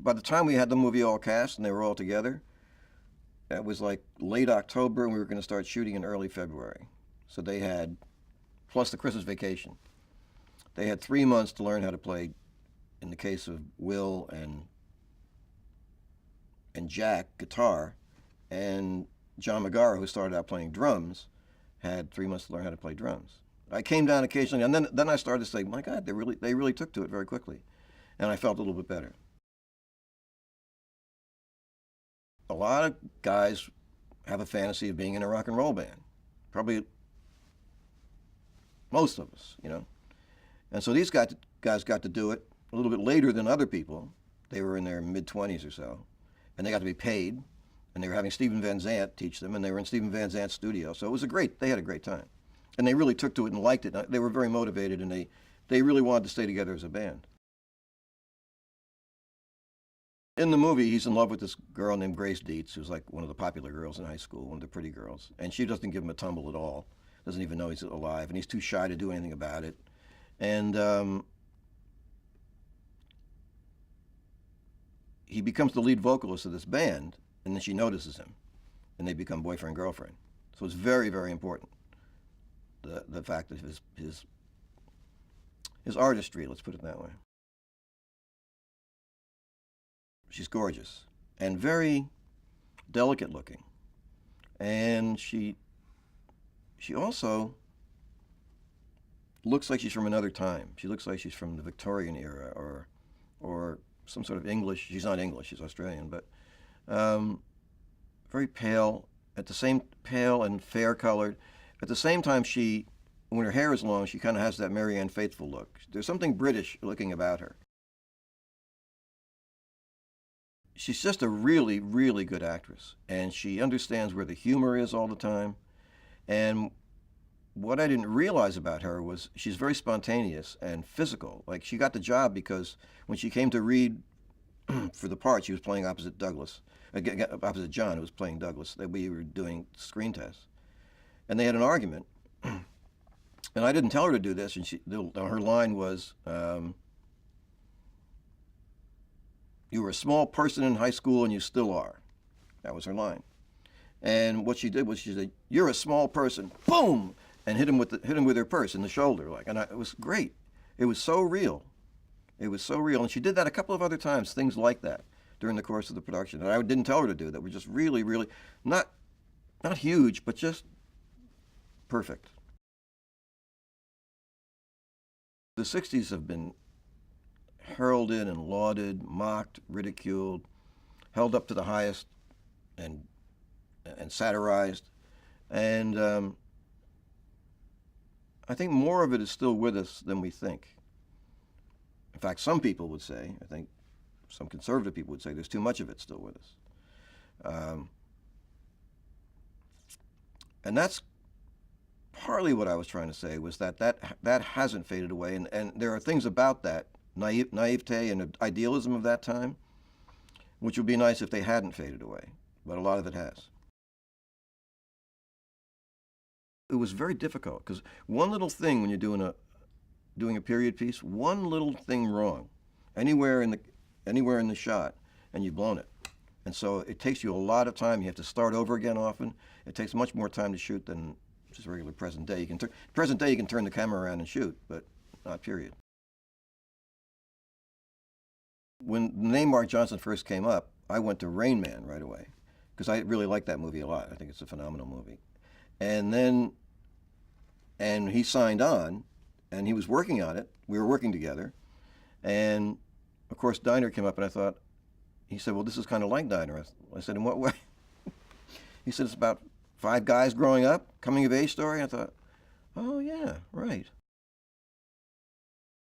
by the time we had the movie all cast and they were all together, it was like late October, and we were going to start shooting in early February. So they had, plus the Christmas vacation, they had 3 months to learn how to play, in the case of Will and Jack, guitar, and John Magaro, who started out playing drums, had 3 months to learn how to play drums. I came down occasionally, and then I started to say, my God, they really took to it very quickly. And I felt a little bit better. A lot of guys have a fantasy of being in a rock and roll band. Probably most of us, you know. And so these guys got to do it a little bit later than other people. They were in their mid-20s or so. And they got to be paid. And they were having Steven Van Zandt teach them. And they were in Steven Van Zandt's studio. So it was they had a great time. And they really took to it and liked it. They were very motivated, and they really wanted to stay together as a band. In the movie, he's in love with this girl named Grace Dietz, who's like one of the popular girls in high school, one of the pretty girls. And she doesn't give him a tumble at all, doesn't even know he's alive, and he's too shy to do anything about it. And he becomes the lead vocalist of this band, and then she notices him, and they become boyfriend-girlfriend. So it's very, very important, the fact of his artistry, let's put it that way. She's gorgeous and very delicate looking. And she also looks like she's from another time. She looks like she's from the Victorian era or some sort of English. She's not English, she's Australian, but very pale, pale and fair colored. At the same time, when her hair is long, she kind of has that Marianne Faithfull look. There's something British looking about her. She's just a really, really good actress, and she understands where the humor is all the time. And what I didn't realize about her was she's very spontaneous and physical. Like, she got the job because when she came to read for the part, she was playing opposite opposite John, who was playing Douglas. That we were doing screen tests, and they had an argument. And I didn't tell her to do this, and her line was, "You were a small person in high school, and you still are." That was her line. And what she did was she said, "You're a small person," boom, and hit him with her purse in the shoulder, and it was great. It was so real. It was so real, and she did that a couple of other times, things like that, during the course of the production. And I didn't tell her to do that. We're just really, really not huge, but just perfect. The '60s have been heralded and lauded, mocked, ridiculed, held up to the highest, and satirized. And I think more of it is still with us than we think. In fact, some people would say, I think some conservative people would say, there's too much of it still with us. And that's partly what I was trying to say, was that hasn't faded away. And there are things about that naivete and idealism of that time, which would be nice if they hadn't faded away, but a lot of it has. It was very difficult because one little thing when you're doing a period piece, one little thing wrong, anywhere in the shot, and you've blown it. And so it takes you a lot of time. You have to start over again often. It takes much more time to shoot than just regular present day. Present day you can turn the camera around and shoot, but not period. When the name Mark Johnson first came up, I went to Rain Man right away because I really like that movie a lot. I think it's a phenomenal movie. And he signed on, and he was working on it. We were working together. And, of course, Diner came up, and I thought, he said, "Well, this is kind of like Diner." I said, "In what way?" He said, "It's about 5 guys growing up, coming-of-age story." I thought, "Oh, yeah, right."